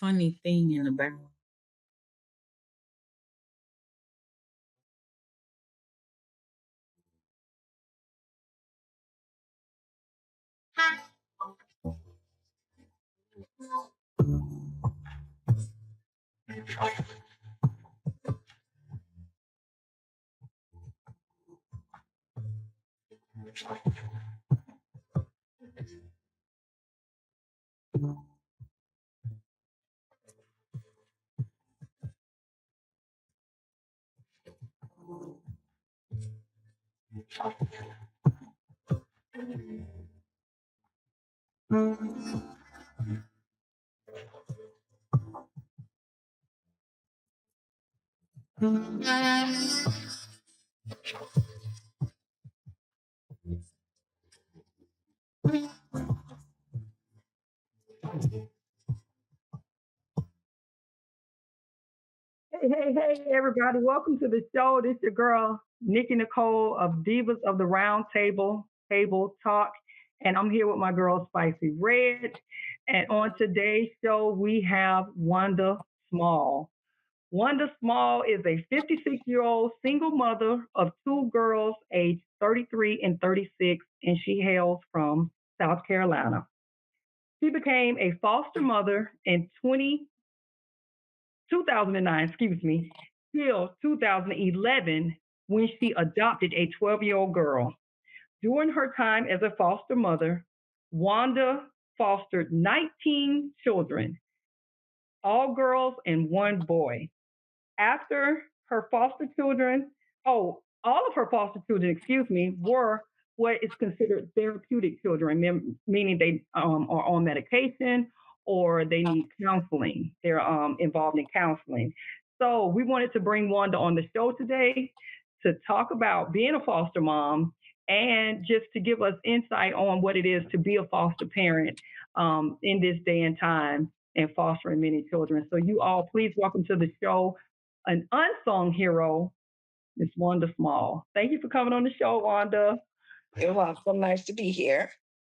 funny thing in the background. Hey, everybody. Welcome to the show. This your girl, Nikki Nicole of Divas of the Round Table Talk. And I'm here with my girl, Spicy Red. And on today's show, we have Wanda Small. Wanda Small is a 56-year-old single mother of two girls aged 33 and 36, and she hails from South Carolina. She became a foster mother in 2009, excuse me, till 2011 when she adopted a 12-year-old girl. During her time as a foster mother, Wanda fostered 19 children, all girls and one boy. After her foster children, all of her foster children, excuse me, were what is considered therapeutic children, meaning they are on medication or they need counseling. They're involved in counseling. So we wanted to bring Wanda on the show today to talk about being a foster mom and just to give us insight on what it is to be a foster parent in this day and time and fostering many children. So you all please welcome to the show an unsung hero, Miss Wanda Small. Thank you for coming on the show, Wanda. You're welcome. Nice to be here.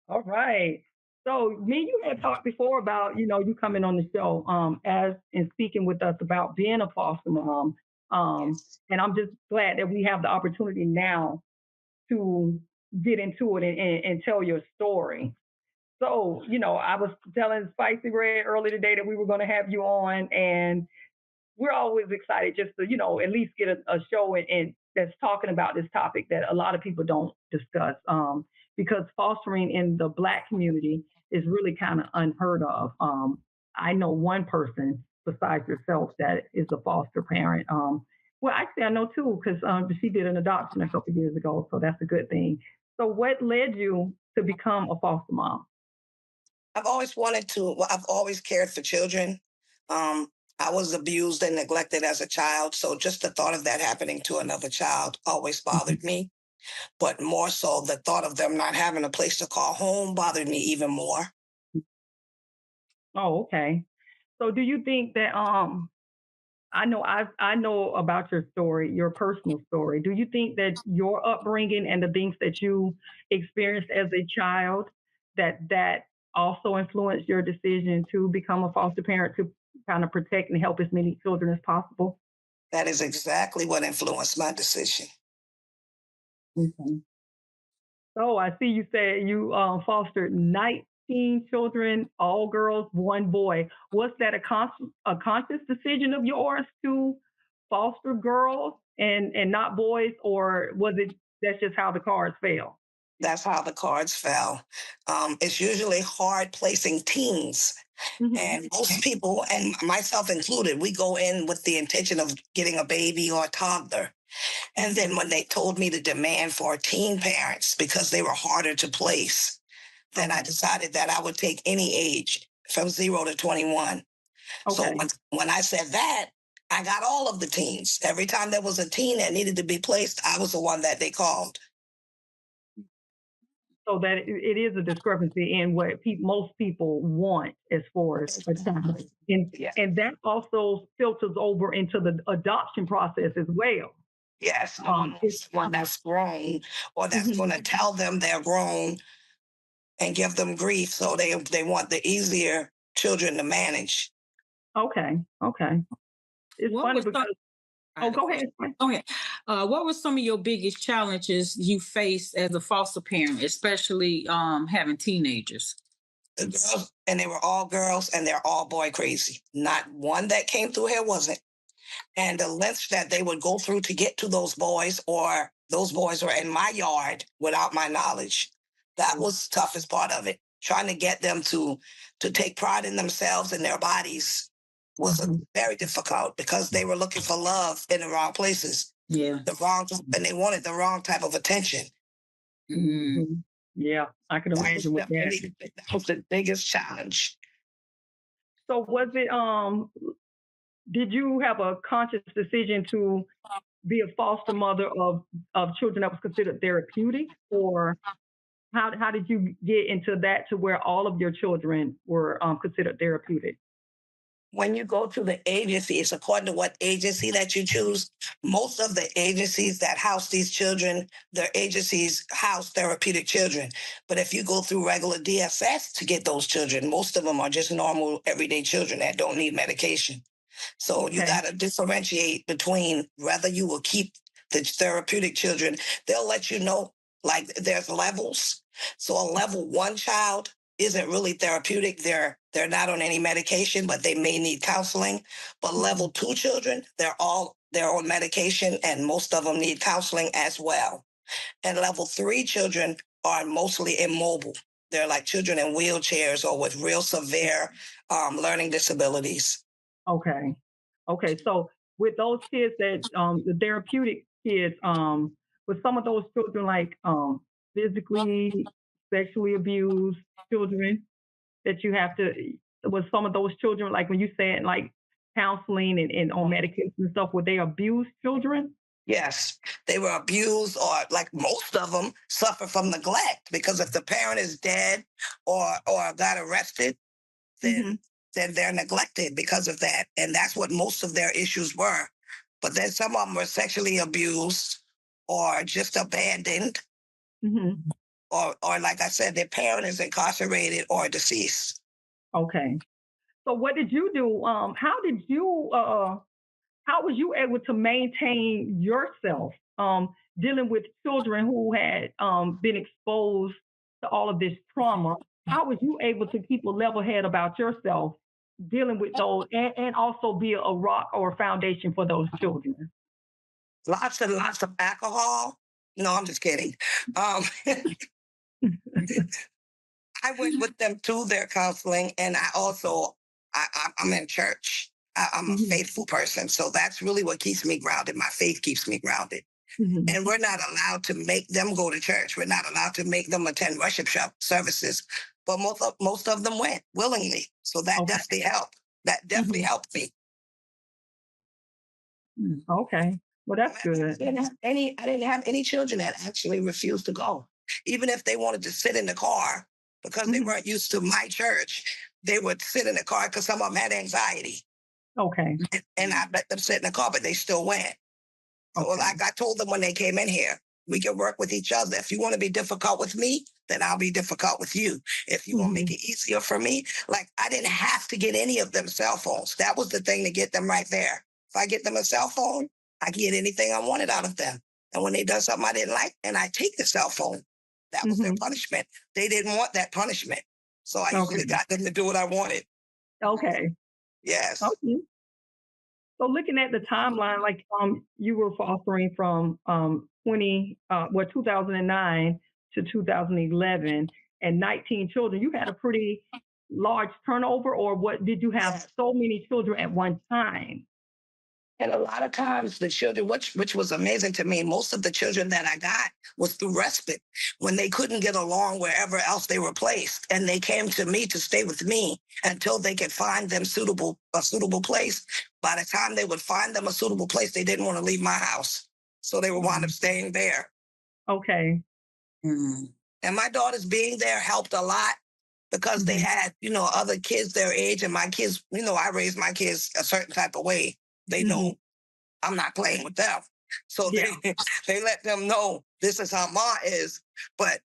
All right. So me and you had talked before about, you coming on the show as and speaking with us about being a foster mom. Yes. And I'm just glad that we have the opportunity now to get into it and tell your story. So, I was telling Spicy Red earlier today that we were going to have you on, and we're always excited just to, at least get a show and that's talking about this topic that a lot of people don't discuss because fostering in the Black community is really kind of unheard of. I know one person besides yourself that is a foster parent. Well, actually, I know two because she did an adoption a couple of years ago, so that's a good thing. So, what led you to become a foster mom? I've always wanted to, well, I've always cared for children. Um, I was abused and neglected as a child. So just the thought of that happening to another child always bothered me. But more so, the thought of them not having a place to call home bothered me even more. Oh, okay. So, do you think that I know about your story, your personal story. Do you think that your upbringing and the things that you experienced as a child that also influenced your decision to become a foster parent to kind of protect and help as many children as possible? That is exactly what influenced my decision. Mhm. So I see you said you fostered 19 children, all girls, one boy. Was that a conscious decision of yours to foster girls and not boys, or was it that's just how the cards fell? That's how the cards fell. It's usually hard placing teens. Hmm. And most people, and myself included, we go in with the intention of getting a baby or a toddler. And then when they told me the demand for teen parents because they were harder to place, then I Okay. decided that I would take any age from 0 to 21. So Okay. when I said that, I got all of the teens. Every time there was a teen that needed to be placed, I was the one that they called. So that it is a discrepancy in what most people want as far as a child, and Yeah. and that also filters over into the adoption process as well. Yes, no one It's wants one that's grown or that's going mhm. to tell them they're grown and give them grief. So they want the easier children to manage. Okay. Okay. It's What funny was some because I oh, had a go question. ahead. Go ahead. What were some of your biggest challenges you faced as a foster parent, especially having teenagers? The girls, and they were all girls, and they're all boy crazy. Not one that came through here wasn't. And the lengths that they would go through to get to those boys, or those boys were in my yard without my knowledge. That was the toughest part of it. Trying to get them to take pride in themselves and their bodies was Mhm. very difficult because they were looking for love in the wrong places, Yeah. the wrong, and they wanted the wrong type of attention. Mm. Mhm. Yeah, I can That was imagine with that. definitely that was the biggest challenge. So was it did you have a conscious decision to be a foster mother of children that was considered therapeutic, or how did you get into that to where all of your children were considered therapeutic? When you go to the agency, it's according to what agency that you choose. Most of the agencies that house these children, their agencies house therapeutic children. But if you go through regular DSS to get those children, most of them are just normal, everyday children that don't need medication. So you Okay. got to differentiate between whether you will keep the therapeutic children. They'll let you know, like there's levels. So a level one child isn't really therapeutic. They're not on any medication, but they may need counseling. But Mhm. level two children, they're on medication, and most of them need counseling as well. And level three children are mostly immobile. They're like children in wheelchairs or with real severe learning disabilities. Okay. Okay. So with those kids that the therapeutic kids, with some of those children like physically, sexually abused children that you have to with some of those children, like when you said like counseling and on medication and stuff, were they abused children? Yes, they were abused, or like most of them suffer from neglect because if the parent is dead or got arrested, then Hmm. then they're neglected because of that, and that's what most of their issues were. But then some of them were sexually abused or just abandoned, Hmm. or like I said, their parent is incarcerated or deceased. Okay. So what did you do? How was you able to maintain yourself dealing with children who had been exposed to all of this trauma? How was you able to keep a level head about yourself dealing with those and also be a rock or a foundation for those children? Lots and lots of alcohol. No, I'm just kidding. Um, I went with them to their counseling, and I also I'm in church. I'm a Hmm. faithful person, so that's really what keeps me grounded. My faith keeps me grounded, Hmm. and we're not allowed to make them go to church. We're not allowed to make them attend worship shop services. But most of them went willingly, so that Okay. definitely helped. That definitely Hmm. helped me. Mm. Okay. Well, I that's good. didn't have any. I didn't have any children that actually refused to go, even if they wanted to sit in the car because they Hmm. weren't used to my church. They would sit in the car because some of them had anxiety, Okay. and I let them sit in the car, but they still went. So, Okay. like I told them when they came in here, we can work with each other. If you want to be difficult with me, then I'll be difficult with you. If you want to make Hmm. it easier for me, like I didn't have to get any of them cell phones. That was the thing to get them right there. If I get them a cell phone, I can get anything I wanted out of them. And when they done something I didn't like, and I take the cell phone, that was their Hmm. punishment. They didn't want that punishment. So I usually Okay. got them to do what I wanted. Okay. Yes. Okay. So looking at the timeline, like you were fostering from 2009 to 2011 and 19 children. You had a pretty large turnover, or what did you have Yes. so many children at one time? And a lot of times the children, which was amazing to me, most of the children that I got was through respite when they couldn't get along wherever else they were placed. And they came to me to stay with me until they could find them a suitable place. By the time they would find them a suitable place, they didn't want to leave my house. So they would wind up Mhm. staying there. Okay. Mm. And my daughters being there helped a lot because they Hmm. had, other kids their age, and my kids, I raised my kids a certain type of way. They Hmm. know I'm not playing with them. So Yeah. they let them know this is how Ma is. But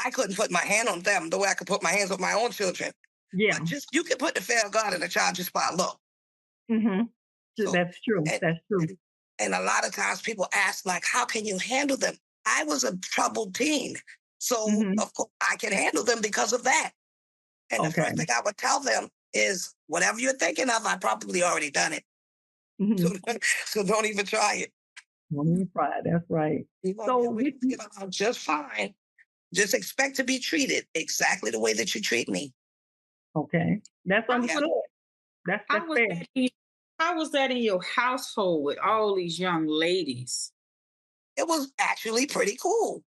I couldn't put my hand on them the way I could put my hands on my own children. Yeah. But just you can put the fear of God in a child just by a look. Mm-hmm. So, That's true. and, That's true. and a lot of times people ask, like, how can you handle them? I was a troubled teen. So, Mm-hmm. of course, I can handle them because of that. And the Okay. first thing I would tell them is, whatever you're thinking of, I probably already done it. Mm-hmm. So, so don't even try it. Woman pride. That's right. You're going to So be able with to get along just fine. Just expect to be treated exactly the way that you treat me. okay, that's How, Yeah, understood. That's how was fair. that? How was that in your household with all these young ladies? it was actually pretty cool.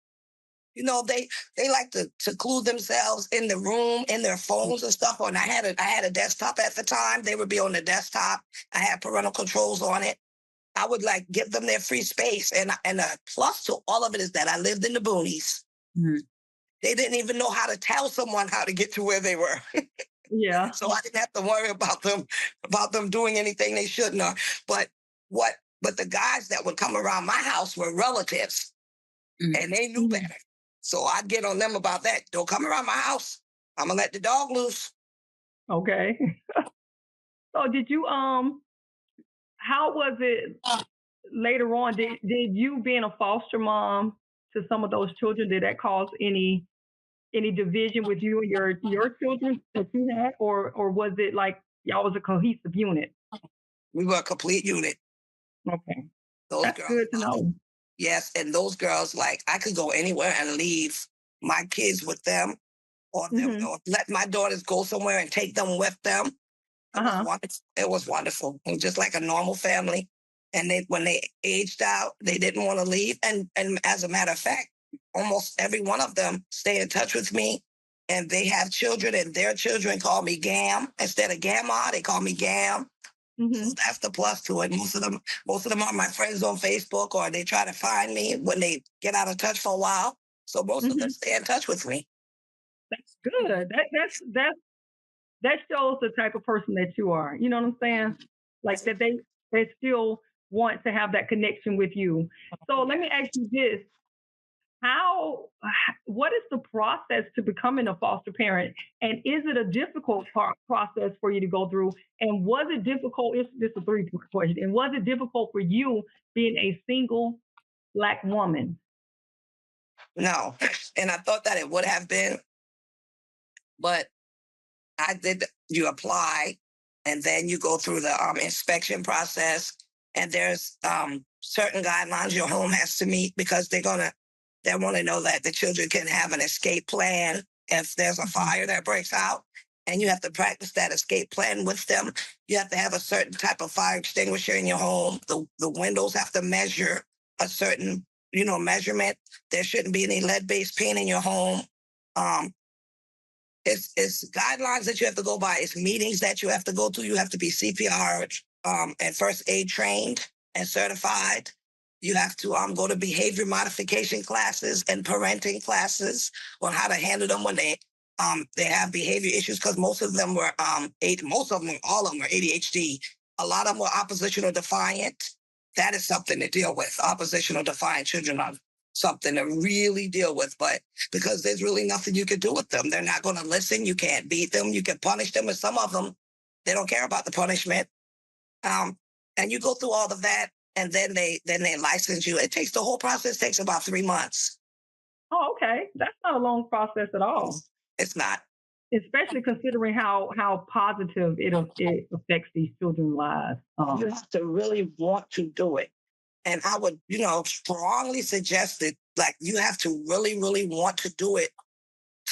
They like to seclude themselves in the room, in their phones and stuff. And I had a desktop at the time. They would be on the desktop. I had parental controls on it. I would like give them their free space. And a plus to all of it is that I lived in the boonies. Mhm. They didn't even know how to tell someone how to get to where they were. Yeah. So I didn't have to worry about them doing anything they shouldn't have. But what but the guys that would come around my house were relatives Mm. and they knew Mhm. better. So I'd get on them about that. Don't come around my house. I'm gonna let the dog loose. Okay. So did you how was it later on? Did you being a foster mom to some of those children, did that cause any division with you and your children that you had, or was it like y'all was a cohesive unit? We were a complete unit. Okay, Those that's girls good to loved it. know. Yes, and those girls, like, I could go anywhere and leave my kids with them, or them, Hmm. or let my daughters go somewhere and take them with them. Uh It was huh. wonderful. It was wonderful. It was just like a normal family. And when they aged out, they didn't want to leave. And as a matter of fact, almost every one of them stay in touch with me. And they have children, and their children call me Gam instead of Gamma. They call me Gam. So Hmm. that's the plus to it. Most of them are my friends on Facebook, or they try to find me when they get out of touch for a while. So most of them Hmm. stay in touch with me. That's good. That shows the type of person that you are. You know what I'm saying? Like that they still want to have that connection with you. So let me ask you this: how what is the process to becoming a foster parent, and is it a difficult process for you to go through? And was it difficult? Is this a three-part question? And was it difficult for you being a single Black woman? No, and I thought that it would have been, but I did. You apply, and then you go through the inspection process, and there's certain guidelines your home has to meet because they want to know that the children can have an escape plan if there's a Mhm. fire that breaks out, and you have to practice that escape plan with them. You have to have a certain type of fire extinguisher in your home. The windows have to measure a certain measurement. There shouldn't be any lead-based paint in your home. Um, it's guidelines that you have to go by. It's meetings that you have to go to. You have to be CPR and first aid trained and certified. You have to go to behavior modification classes and parenting classes on how to handle them when they have behavior issues, because most of them were most of them, all of them were ADHD. A lot of them were oppositional defiant. That is something to deal with. Oppositional defiant children are something to really deal with, but because there's really nothing you can do with them. They're not going to listen. You can't beat them. You can punish them. And some of them, they don't care about the punishment. Um, and you go through all of that, and then they license you. The whole process takes about 3 months. Oh, okay. That's not a long process at all, It's not. especially considering how positive it affects these children's lives. You have to really want to do it. And I would, strongly suggest it. Like, you have to really, really want to do it.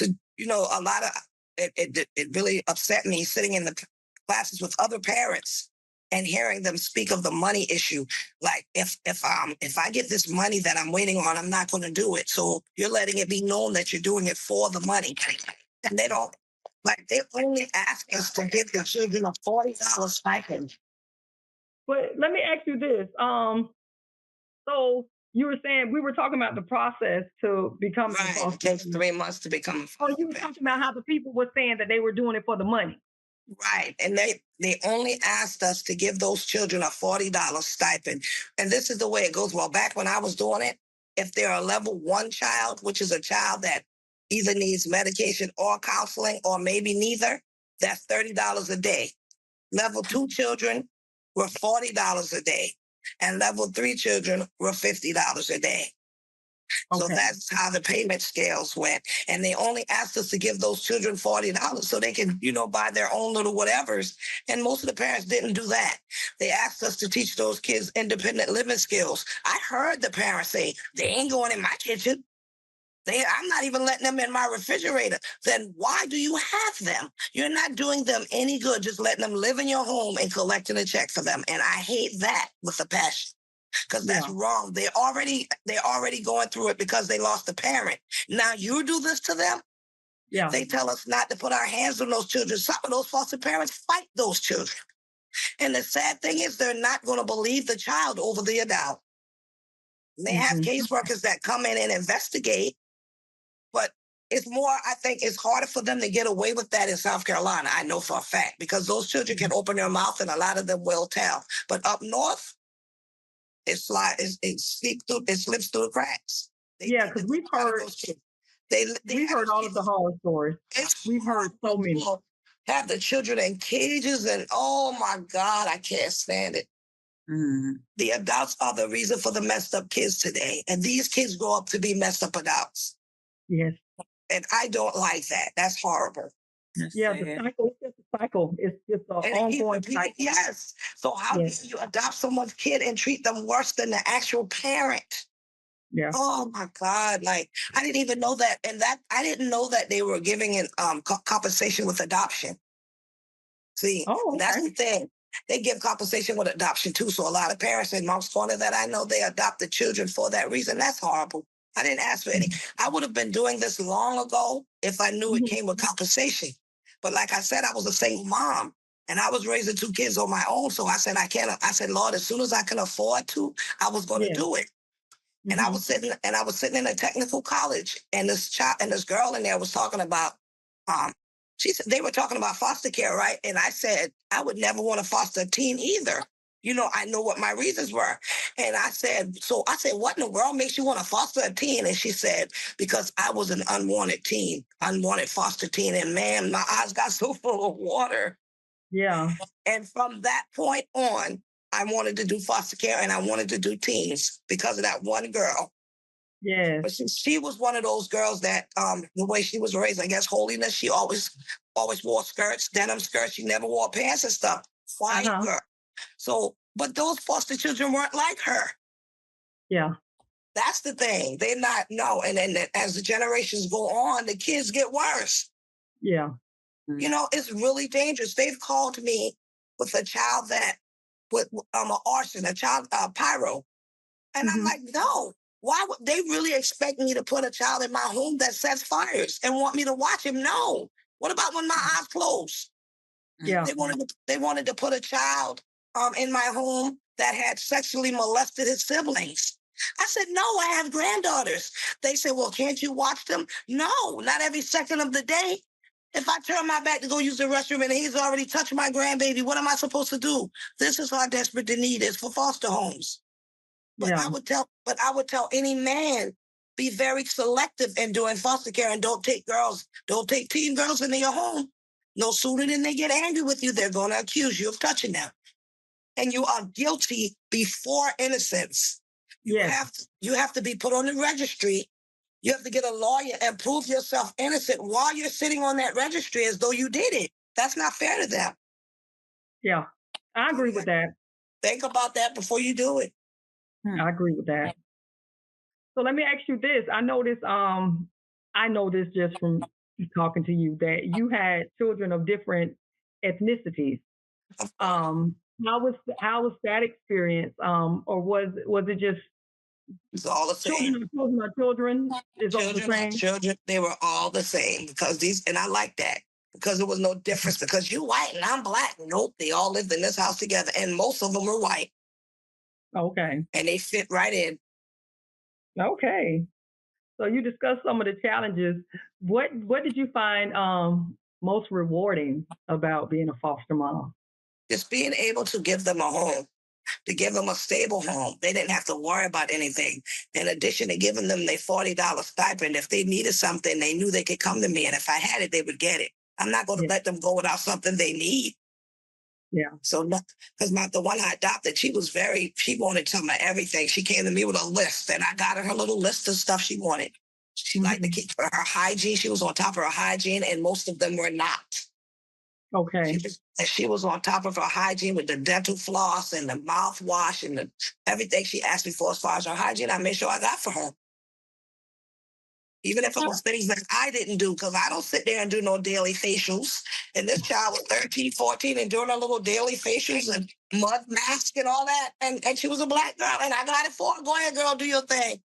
A lot of it really upset me sitting in the classes with other parents and hearing them speak of the money issue. Like, if I get this money that I'm waiting on, I'm not going to do it. So you're letting it be known that you're doing it for the money, and they don't. Like, they only ask us to give the children a $40 stipend. But let me ask you this: so you were saying we were talking about the process to becoming a Right. It foster takes parent. 3 months to become a Oh, foster you were parent. talking about how the people were saying that they were doing it for the money. Right. And they only asked us to give those children a $40 stipend. And this is the way it goes. Well, back when I was doing it, if they're a level one child, which is a child that either needs medication or counseling, or maybe neither, that's $30 a day. Level two children, were $40 a day, and level 3 children were $50 a day. So Okay. that's how the payment scales went. And they only asked us to give those children $40 so they can, buy their own little whatevers. And most of the parents didn't do that. They asked us to teach those kids independent living skills. I heard the parents say, they ain't going in my kitchen. I'm not even letting them in my refrigerator. Then why do you have them? You're not doing them any good, just letting them live in your home and collecting a check for them. And I hate that with a passion, because that's Yeah. wrong. They're already going through it because they lost a parent. Now you do this to them. Yeah. They tell us not to put our hands on those children. Some of those foster parents fight those children. And the sad thing is they're not going to believe the child over the adult. They have Mhm. caseworkers that come in and investigate, but I think it's harder for them to get away with that in South Carolina. I know for a fact, because those children can open their mouth and a lot of them will tell. But up north, it slips through the cracks. They Yeah, beat because the we've crap out of heard those kids. They we've have heard those all of kids. the horror stories. It's We've heard so many. horrible. Have the children in cages, and oh my God, I can't stand it. Mm. The adults are the reason for the messed up kids today, and these kids grow up to be messed up adults. Yes. And I don't like that. That's horrible. That's Yeah, the sad. cycle, it's just a cycle. It's just an And it keeps ongoing repeating. cycle. Yes. So how Yes. can you adopt someone's kid and treat them worse than the actual parent? Yeah. Oh my God! Like, I didn't even know that, and I didn't know that they were giving an compensation with adoption. See, Oh, that's okay. the thing. They give compensation with adoption too. So a lot of parents in Monk's Corner that I know, they adopt the children for that reason. That's horrible. I didn't ask for any. I would have been doing this long ago if I knew it Mhm. came with compensation. But like I said, I was a single mom and I was raising 2 kids on my own. So I said, I can't. I said, Lord, as soon as I can afford to, I was going to Yeah. do it. And Mhm. I was sitting in a technical college, and this girl in there was talking about, um, she said they were talking about foster care, right? And I said, I would never want to foster a teen either. I know what my reasons were. And I said, what in the world makes you want to foster a teen? And she said, because I was an unwanted teen, unwanted foster teen. And man, my eyes got so full of water. Yeah. And from that point on, I wanted to do foster care and I wanted to do teens because of that one girl. Yes. But she was one of those girls that the way she was raised, I guess, holiness, she always wore skirts, denim skirts. She never wore pants and stuff. Quiet Uh-huh. girl. So, but those foster children weren't like her. Yeah. That's the thing. They're not, no. And then as the generations go on, the kids get worse. Yeah. It's really dangerous. They've called me with a child that with an arson, a child pyro. And I'm Mhm. like, no, why would they really expect me to put a child in my home that sets fires and want me to watch him? No. What about when my eyes close? Yeah. They wanted to put a child in my home that had sexually molested his siblings. I said, no, I have granddaughters. They said, well, can't you watch them? No, not every second of the day. If I turn my back to go use the restroom and he's already touched my grandbaby, what am I supposed to do? This is how desperate the need is for foster homes. But Yeah. I would tell any man, be very selective in doing foster care and don't take teen girls into your home. No sooner than they get angry with you, they're going to accuse you of touching them. And you are guilty before innocence. Yes. You have to be put on the registry. You have to get a lawyer and prove yourself innocent while you're sitting on that registry as though you did it. That's not fair to them. Yeah. I So agree you with got that. to think about that before you do it. I agree with that. So let me ask you this. I know this just from talking to you that you had children of different ethnicities. Of course. Um, how was that experience? Or was it just It's all the same. children are children is all the Children are same? children. They were all the same and I like that because there was no difference because you white and I'm black. Nope. They all lived in this house together and most of them were white Okay. and they fit right in. Okay. So you discussed some of the challenges. What did you find most rewarding about being a foster mom? Just being able to give them a home, to give them a stable home. They didn't have to worry about anything. In addition to giving them their $40 stipend, if they needed something, they knew they could come to me. And if I had it, they would get it. I'm not going to Yeah. let them go without something they need. Yeah. So, because the one I adopted, she wanted some of everything. She came to me with a list, and I got her little list of stuff she wanted. She liked to Mhm. keep her hygiene. She was on top of her hygiene, and most of them were not. Okay. She was on top of her hygiene with the dental floss and the mouthwash and everything she asked me for as far as her hygiene. I made sure I got for her. Even if it was things that I didn't do, because I don't sit there and do no daily facials. And this child was 13, 14 and doing her little daily facials and mud mask and all that. And she was a black girl and I got it for her. Go ahead, girl, do your thing.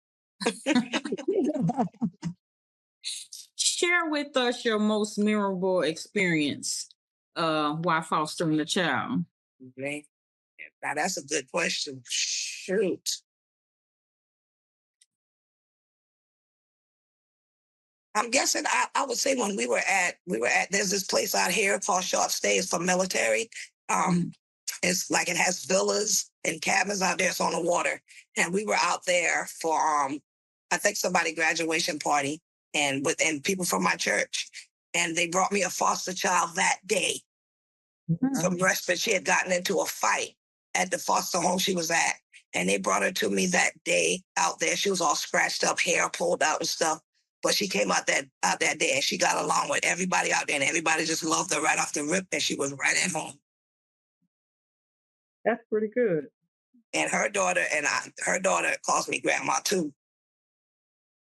Share with us your most memorable experience while fostering a child. Okay. Now that's a good question. Shoot. I'm guessing I would say when we were at there's this place out here called Short Stays for military. Um, Mhm. it's like it has villas and cabins out there. It's on the water. And we were out there for I think somebody graduation party and people from my church. And they brought me a foster child that day from respite. She had gotten into a fight at the foster home she was at. And they brought her to me that day out there. She was all scratched up, hair pulled out and stuff. But she came out that day and she got along with everybody out there and everybody just loved her right off the rip and she was right at home. That's pretty good. And her daughter calls me grandma too.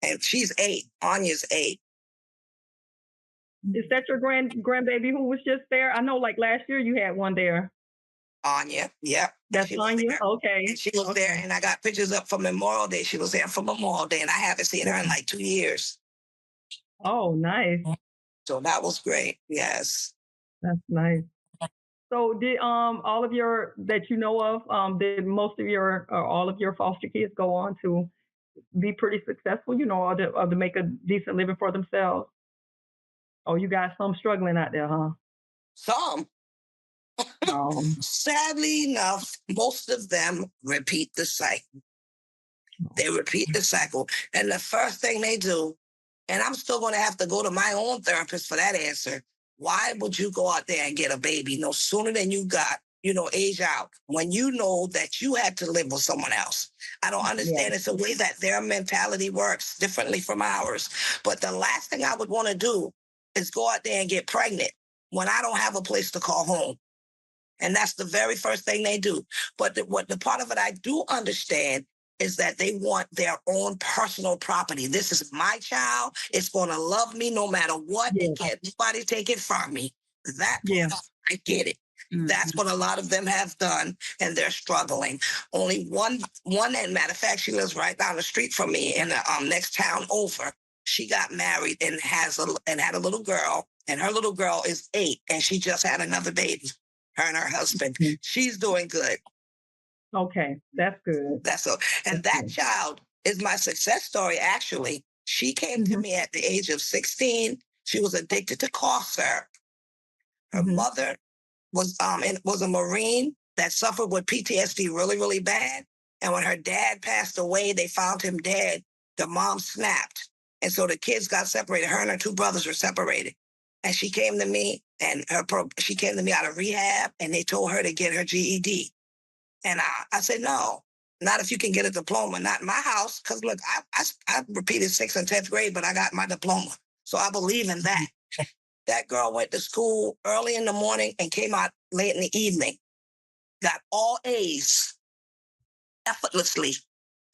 And she's 8. Anya's 8. Is that your grandbaby who was just there? I know, like last year you had one there. Anya, yep. And That's she was Anya. there. Okay. And she was there, Okay. and I got pictures up for Memorial Day. She was there for Memorial Day, and I haven't seen her in like 2 years. Oh, nice. So that was great. Yes. That's nice. So did all of your that you know of did most of your or all of your foster kids go on to be pretty successful? You know, or to make a decent living for themselves? Oh, you got some struggling out there, huh? Some, Um, sadly enough, most of them repeat the cycle. They repeat the cycle. And the first thing they do, and I'm still going to have to go to my own therapist for that answer. Why would you go out there and get a baby no sooner than you got, age out when you know that you had to live with someone else? I don't yeah, understand. It's the way that their mentality works differently from ours. But the last thing I would want to do is go out there and get pregnant when I don't have a place to call home. And that's the very first thing they do. But what the part of it I do understand is that they want their own personal property. This is my child. It's going to love me no matter what, yeah, and can't nobody take it from me. That yeah. part, I get it. That's Mhm. what a lot of them have done, and they're struggling. Only one, and matter of fact, she lives right down the street from me in the next town over. She got married and had a little girl, and her little girl is 8, and she just had another baby. Her and her husband. Mhm. She's doing good. Okay, that's good. That's so. And That's that good. child is my success story. Actually, she came to Mhm, me at the age of 16. She was addicted to cough syrup. Her mhm. mother was a Marine that suffered with PTSD really, really bad. And when her dad passed away, they found him dead. The mom snapped. And so the kids got separated. Her and her 2 brothers were separated. And she came to me she came to me out of rehab and they told her to get her GED. And I said, no, not if you can get a diploma, not in my house. Because look, I repeated 6th and 10th grade, but I got my diploma. So I believe in that. That girl went to school early in the morning and came out late in the evening. Got all A's effortlessly.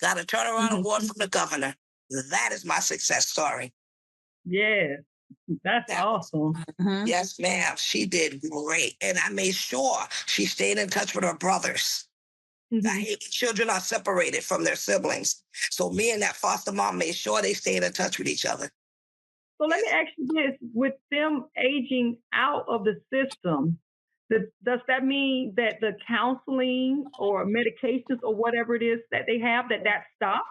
Got a turnaround Mhm. award from the governor. That is my success story. Yes, that's That was, awesome. Mhm. yes, ma'am. She did great. And I made sure she stayed in touch with her brothers. I Mhm. hate when children are separated from their siblings. So me and that foster mom made sure they stayed in touch with each other. So let me Yes. ask you this: with them aging out of the system, does that mean that the counseling or medications or whatever it is that they have that stops?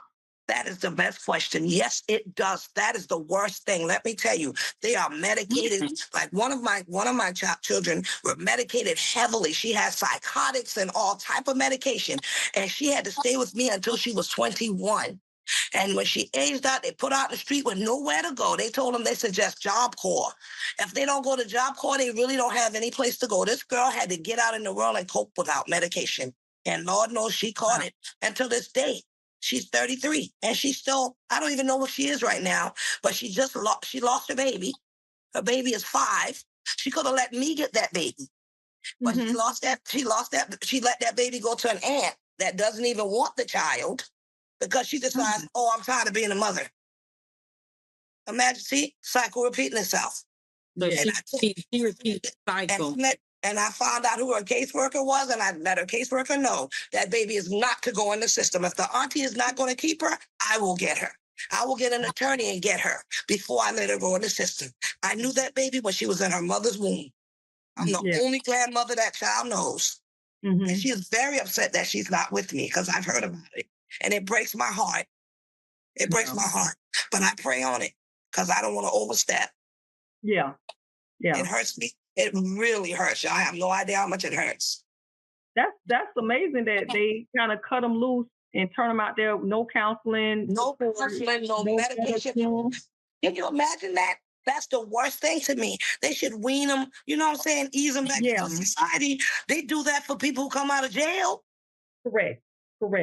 That is the best question. Yes, it does. That is the worst thing. Let me tell you, they are medicated. Like one of my children were medicated heavily. She had psychotics and all type of medication, and she had to stay with me until she was 21. And when she aged out, they put her out in the street with nowhere to go. They told them they suggest Job Corps. If they don't go to Job Corps, they really don't have any place to go. This girl had to get out in the world and cope without medication. And Lord knows she caught it. And to this day, she's 33. And she's still, I don't even know what she is right now, but she lost her baby. Her baby is 5. She could have let me get that baby. But she let that baby go to an aunt that doesn't even want the child because she decides, oh, I'm tired of being a mother. Imagine, see, cycle repeating itself. So she repeats the cycle. And I found out who her caseworker was, and I let her caseworker know that baby is not to go in the system. If the auntie is not going to keep her, I will get her. I will get an attorney and get her before I let her go in the system. I knew that baby when she was in her mother's womb. I'm the only grandmother that child knows. And she is very upset that she's not with me because I've heard about it. And it breaks my heart. It breaks my heart. But I pray on it because I don't want to overstep. Yeah. It hurts me. It really hurts. I have no idea how much it hurts. That's amazing that they kind of cut them loose and turn them out there. No counseling. No medication. Can you imagine that? That's the worst thing to me. They should wean them, you know what I'm saying? Ease them back into society. They do that for people who come out of jail. Correct.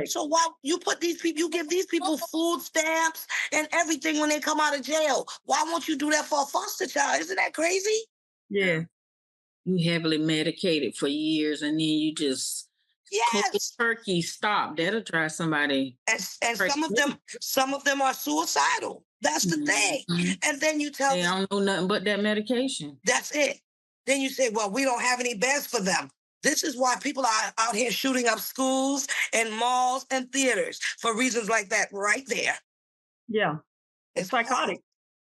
So why you give these people food stamps and everything when they come out of jail? Why won't you do that for a foster child? Isn't that crazy? Yeah. You heavily medicated for years and then you just turkey stop. That'll drive somebody. And some of them are suicidal. That's the thing. And then you tell them they don't know nothing but that medication. That's it. Then you say, well, we don't have any beds for them. This is why people are out here shooting up schools and malls and theaters for reasons like that right there. Yeah. It's psychotic.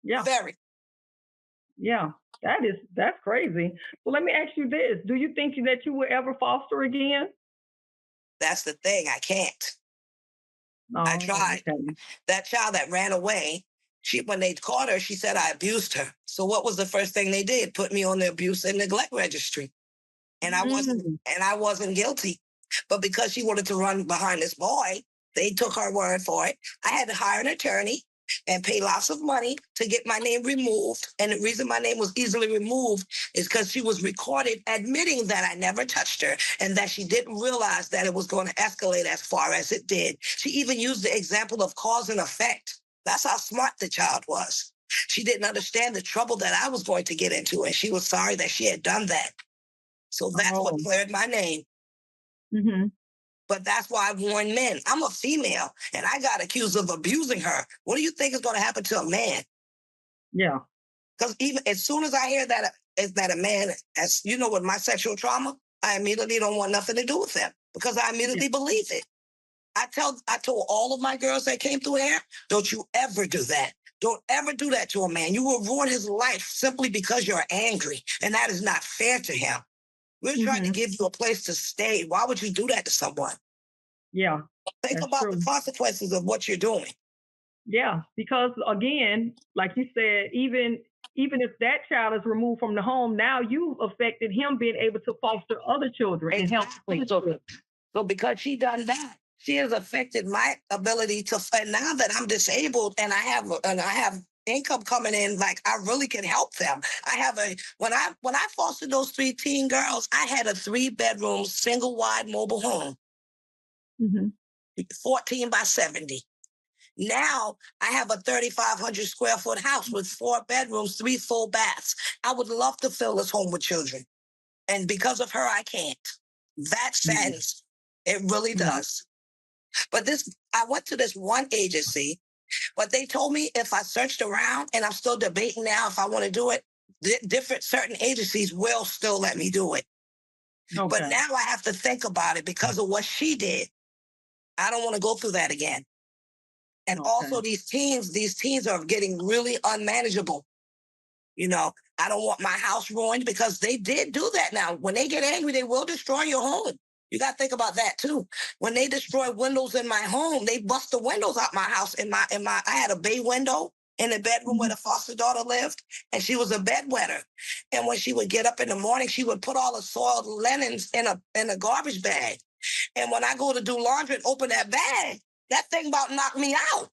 Yeah. Very. Yeah. That's crazy. Well, let me ask you this. Do you think that you will ever foster again? That's the thing. I can't. I tried. Okay. That child that ran away, when they caught her, she said I abused her. So what was the first thing they did? Put me on the abuse and neglect registry. And I wasn't guilty. But because she wanted to run behind this boy, they took her word for it. I had to hire an attorney and pay lots of money to get my name removed. And the reason my name was easily removed is because she was recorded admitting that I never touched her and that she didn't realize that it was going to escalate as far as it did. She even used the example of cause and effect. That's how smart the child was. She didn't understand the trouble that I was going to get into, and she was sorry that she had done that. So that's what cleared my name. But that's why I warn men. I'm a female, and I got accused of abusing her. What do you think is going to happen to a man? Yeah. Because even as soon as I hear that a man, as you know, with my sexual trauma, I immediately don't want nothing to do with them because I immediately believe it. I told all of my girls that came through here, don't you ever do that. Don't ever do that to a man. You will ruin his life simply because you're angry, and that is not fair to him. We're trying to give you a place to stay. Why would you do that to someone? Yeah. Think about the consequences of what you're doing. Yeah, because again, like you said, even if that child is removed from the home, now you've affected him being able to foster other children and help. So because she done that, she has affected my ability to. And now that I'm disabled and I have income coming in, like I really can help them. When I fostered those 3 teen girls, I had a 3-bedroom single wide mobile home, 14 by 70. Now I have a 3,500 square foot house with 4 bedrooms, 3 full baths. I would love to fill this home with children. And because of her, I can't. That saddens. It really does. But I went to this one agency, but they told me if I searched around, and I'm still debating now if I want to do it, certain agencies will still let me do it. Okay. But now I have to think about it because of what she did. I don't want to go through that again. And also these teens are getting really unmanageable. You know, I don't want my house ruined because they did do that now. When they get angry, they will destroy your home. You got to think about that too. When they destroy windows in my home, they bust the windows out my house. I had a bay window in the bedroom where the foster daughter lived, and she was a bedwetter. And when she would get up in the morning, she would put all the soiled linens in a garbage bag. And when I go to do laundry and open that bag, that thing about knocked me out.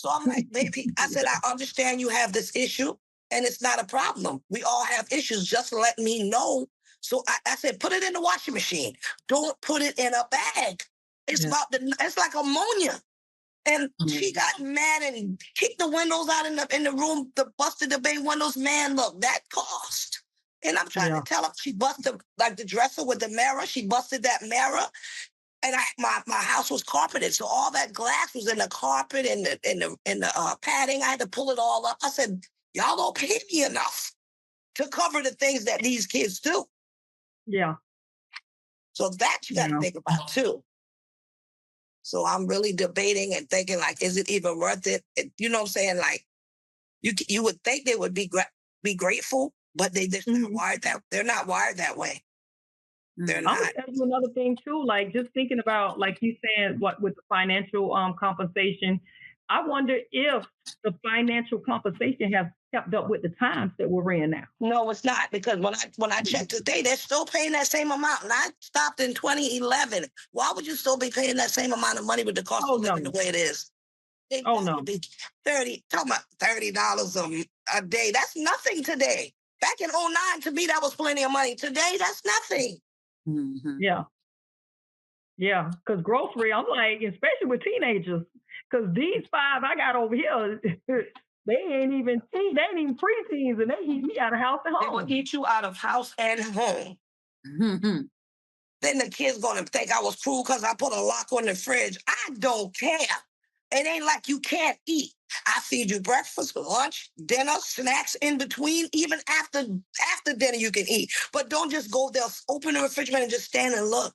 So I'm like, baby, I said, I understand you have this issue and it's not a problem. We all have issues. Just let me know. So I said, put it in the washing machine. Don't put it in a bag. It's it's like ammonia. And she got mad and kicked the windows out in the room, busted the bay windows. Man, look, that cost. And I'm trying to tell her, she busted like the dresser with the mirror. She busted that mirror. And my house was carpeted, so all that glass was in the carpet and the padding. I had to pull it all up. I said, "Y'all don't pay me enough to cover the things that these kids do." Yeah. So that you got to think about too. So I'm really debating and thinking, like, is it even worth it? You know what I'm saying? Like, you would think they would be grateful, but they just not wired that. They're not wired that way. They're I'm not. gonna tell you another thing too. Like just thinking about, like you saying, what with the financial compensation. I wonder if the financial compensation has kept up with the times that we're in now. No, it's not, because when I checked today, they're still paying that same amount. And I stopped in 2011. Why would you still be paying that same amount of money with the cost of living the way it is? They no. be talking about $30 a day. That's nothing today. Back in 2009, to me, that was plenty of money. Today, that's nothing. Mm-hmm. Yeah. Yeah, because grocery, I'm like, especially with teenagers, because these five I got over here, they ain't even preteens, and they eat me out of house and They home. will eat you out of house and home. Mm-hmm. Then the kids gonna think I was cruel because I put a lock on the fridge. I don't care. It ain't like you can't eat. I feed you breakfast, lunch, dinner, snacks in between. Even after dinner, you can eat. But don't just go there, open the refrigerator, and just stand and look.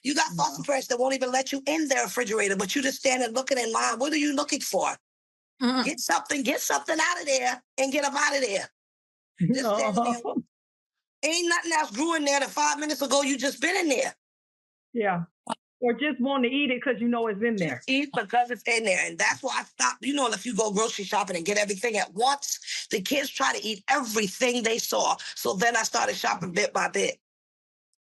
You got foster parents that won't even let you in their refrigerator, but you just stand and looking in line. What are you looking for? Mm-hmm. Get something out of there and get them out of there. Just standing there. Ain't nothing else grew in there that 5 minutes ago you just been in there. Yeah. Or just want to eat it because you know it's in there. Just eat because it's in there. And that's why I stopped. You know, if you go grocery shopping and get everything at once, the kids try to eat everything they saw. So then I started shopping bit by bit,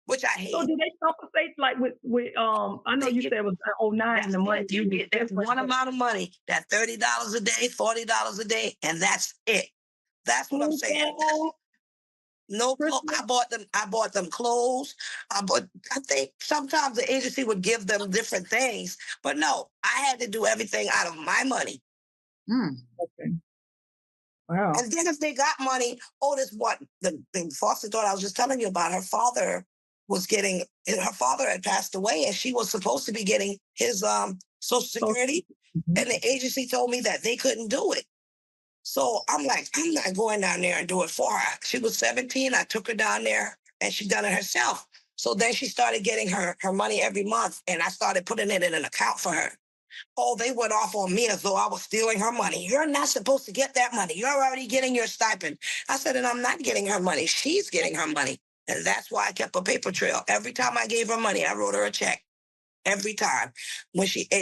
which I hate. So do they compensate like with I know you said it was 09 the money you get that one amount of money, that $30 a day, $40 a day, and that's it. That's what I'm saying. No clothes. I bought them clothes. I think sometimes the agency would give them different things, but no, I had to do everything out of my money. Okay. Wow. And then if they got money, this what the foster daughter I was just telling you about, her father had passed away and she was supposed to be getting his Social Security. And the agency told me that they couldn't do it. So I'm like, I'm not going down there and do it for her. She was 17. I took her down there and she done it herself. So then she started getting her money every month and I started putting it in an account for her. Oh, they went off on me as though I was stealing her money. You're not supposed to get that money. You're already getting your stipend. I said, and I'm not getting her money. She's getting her money. And that's why I kept a paper trail. Every time I gave her money, I wrote her a check. Every time.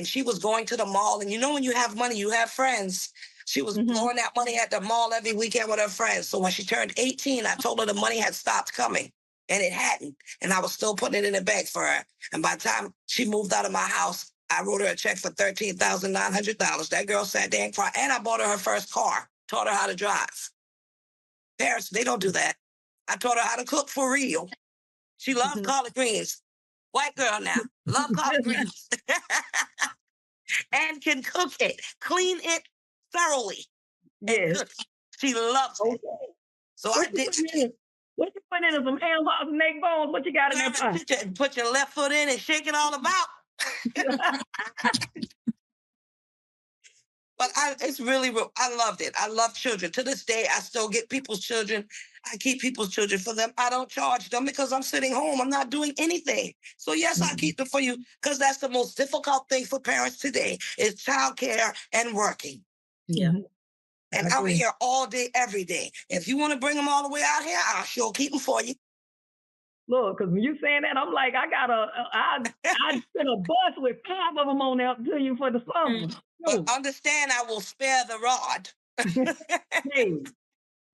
She was going to the mall. And you know, when you have money, you have friends. She was blowing that money at the mall every weekend with her friends. So when she turned 18, I told her the money had stopped coming. And it hadn't. And I was still putting it in the bank for her. And by the time she moved out of my house, I wrote her a check for $13,900. That girl sat there and cried. And I bought her first car, taught her how to drive. Parents, they don't do that. I taught her how to cook for real. She loves collard greens. White girl now. Love collard greens. And can cook it, clean it thoroughly. Yes. And cook. She loves it. So what you put in some ham hocks and egg bones? What you got in that pot? Put your left foot in and shake it all about. But it's really, I loved it. I love children. To this day, I still get people's children. I keep people's children for them. I don't charge them because I'm sitting home. I'm not doing anything. So yes, I keep them for you because that's the most difficult thing for parents today is childcare and working. Yeah. And I'm here all day, every day. If you want to bring them all the way out here, I'll sure keep them for you. Look, because when you saying that, I'm like, I'd send a bus with 5 of them on there to you for the summer. But understand, I will spare the rod. Hey,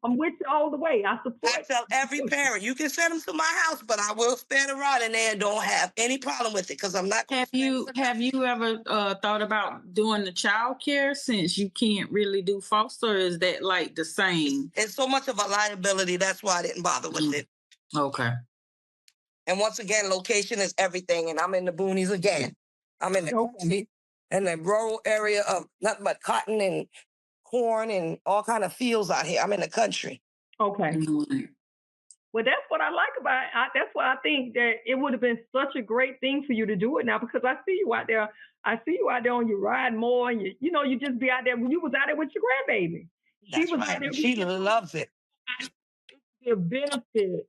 I'm with you all the way. I I support. tell every parent, you can send them to my house, but I will spare the rod in there and don't have any problem with it because I'm not going to. Have you ever thought about doing the child care since you can't really do foster? Or is that like the same? It's so much of a liability. That's why I didn't bother with it. Okay. And once again, location is everything. And I'm in the boonies again. I'm in the country, in the rural area of nothing but cotton and corn and all kind of fields out here. I'm in the country. Okay. Mhm. Well, that's what I like about it. That's why I think that it would have been such a great thing for you to do it now because I see you out there. I see you out there on your ride more, and you just be out there. When you was out there with your grandbaby, she That's was right. out there And with she you. loves it. The benefit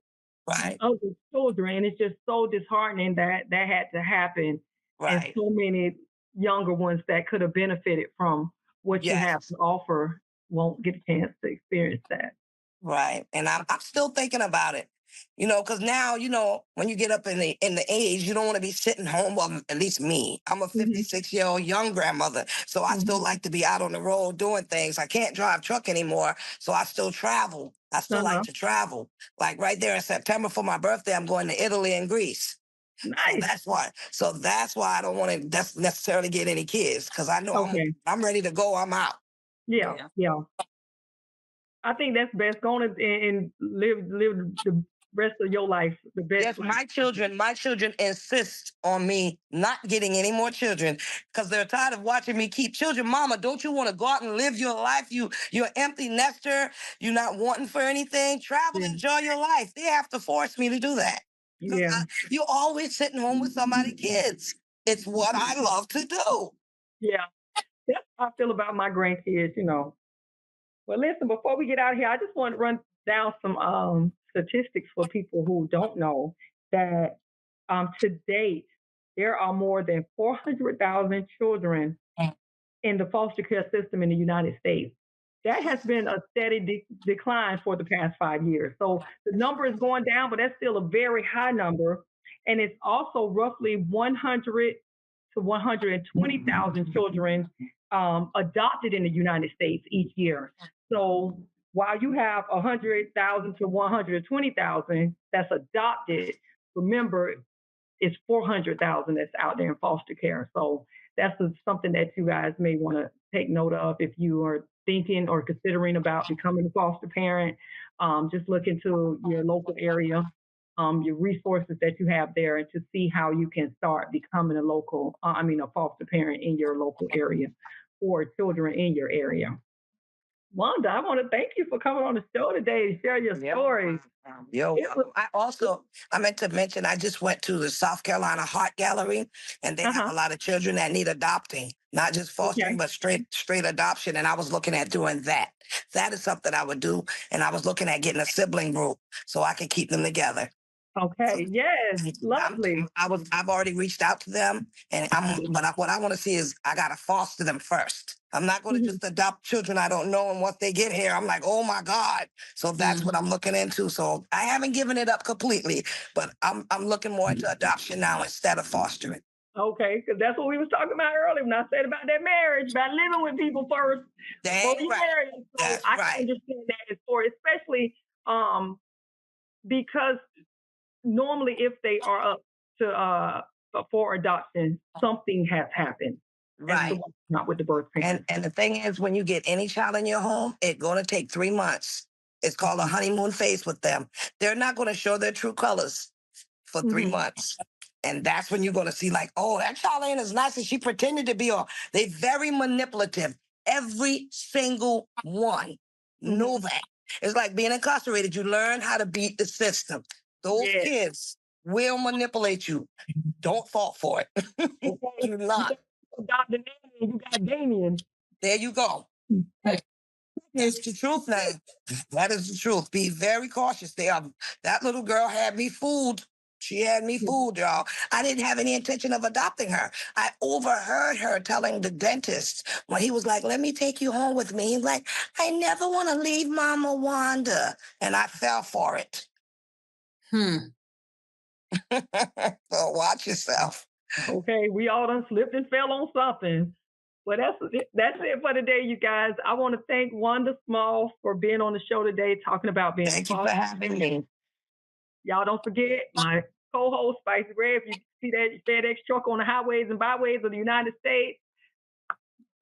Right. of the children, and it's just so disheartening that that had to happen, and Right. so many younger ones that could have benefited from what you have Yes. to offer won't get a chance to experience that. Right. And I'm still thinking about it. Because now, when you get up in the age, you don't want to be sitting home. Well, at least me. I'm a Hmm. 56-year-old young grandmother. So I still Hmm. like to be out on the road doing things. I can't drive truck anymore. So I still travel. I still like Uh-huh. to travel. Like right there in September for my birthday, I'm going to Italy and Greece. So Nice. that's why. So that's why I don't want to necessarily get any kids because I know Okay. I'm ready to go. I'm out. Yeah. Yeah. Yeah. I think that's best. Go on and live the rest of your life the best Yes, life. my children insist on me not getting any more children because they're tired of watching me keep children. Mama, don't you want to go out and live your life? You're an empty nester. You're not wanting for anything. Travel, Yeah. enjoy your life. They have to force me to do that. Because Yeah. you're always sitting home with somebody's kids. It's what I love to do. Yeah. That's how I feel about my grandkids. Well, listen, before we get out of here, I just want to run down some statistics for people who don't know that to date, there are more than 400,000 children in the foster care system in the United States. That has been a steady decline for the past 5 years. So the number is going down, but that's still a very high number. And it's also roughly 100 to 120,000 children adopted in the United States each year. So while you have 100,000 to 120,000 that's adopted, remember it's 400,000 that's out there in foster care. So that's something that you guys may want to take note of if you are thinking or considering about becoming a foster parent. Just look into your local area, your resources that you have there, and to see how you can start becoming a foster parent in your local area for children in your area. Wanda, I want to thank you for coming on the show today to share your Yep. stories. Yo, It was, I meant to mention, I just went to the South Carolina Heart Gallery, and they have uh-huh. a lot of children that need adopting, not just fostering, Okay. but straight adoption. And I was looking at doing that. That is something I would do. And I was looking at getting a sibling group so I could keep them together. Okay. Yes. I'm, Lovely. I've already reached out to them, and what I want to see is I gotta foster them first. I'm not going to Mhm. just adopt children I don't know, and once they get here, I'm like, oh my god. So that's what I'm looking into. So I haven't given it up completely, but I'm looking more into adoption now instead of fostering. Okay, because that's what we was talking about earlier when I said about that marriage, about living with people first before Dang you right. marry them. So That's I can right. understand that for especially um because normally if they are up to for adoption, something has happened as to Right. what's not with the birth parents. And the thing is, when you get any child in your home, it's going to take 3 months. It's called a honeymoon phase with them. They're not going to show their true colors for three Mm-hmm. months. And that's when you're going to see, like, oh, that child ain't as nice as she pretended to be. Or they very manipulative. Every single one. Know Mm-hmm. that. It's like being incarcerated. You learn how to beat the system. Those Yes. kids will manipulate you. Don't fall for it. Okay. Do You not. got Dr. Damien, you got Damien. There you go. That's the truth now. That is the truth. Be very cautious. That little girl had me fooled. She had me fooled, y'all. I didn't have any intention of adopting her. I overheard her telling the dentist when he was like, let me take you home with me. He's like, I never want to leave Mama Wanda. And I fell for it. Hmm. So watch yourself. Okay, we all done slipped and fell on something. Well, that's it for today, you guys. I want to thank Wanda Small for being on the show today, talking about being a Thank you for foster. having me. Y'all don't forget my co-host Spicy Red. If you see that FedEx truck on the highways and byways of the United States,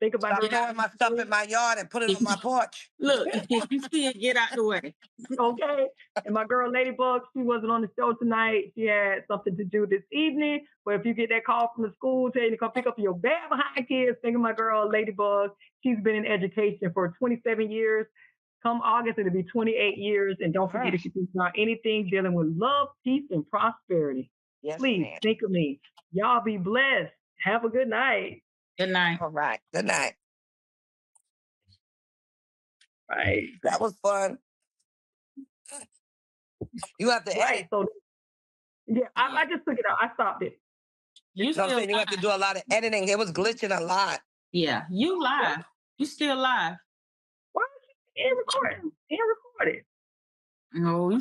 think about Stop her. throwing my stuff in my yard and put it on my porch. Look, if you see it, get out the way. Okay. And my girl Ladybug, she wasn't on the show tonight. She had something to do this evening. But if you get that call from the school telling you to come pick up your bad behind kids, think of my girl Ladybug. She's been in education for 27 years. Come August, it'll be 28 years. And don't forget, if you think about anything dealing with love, peace, and prosperity, Yes, please ma'am. think of me. Y'all be blessed. Have a good night. Good night. All right. Good night. Right. That was fun. You have to Right. edit. So, yeah, I just took it out. I stopped it. You No, I'm still saying you have to live. do a lot of editing. It was glitching a lot. Yeah, you live. You still live. Why is it in recording? In recorded. No,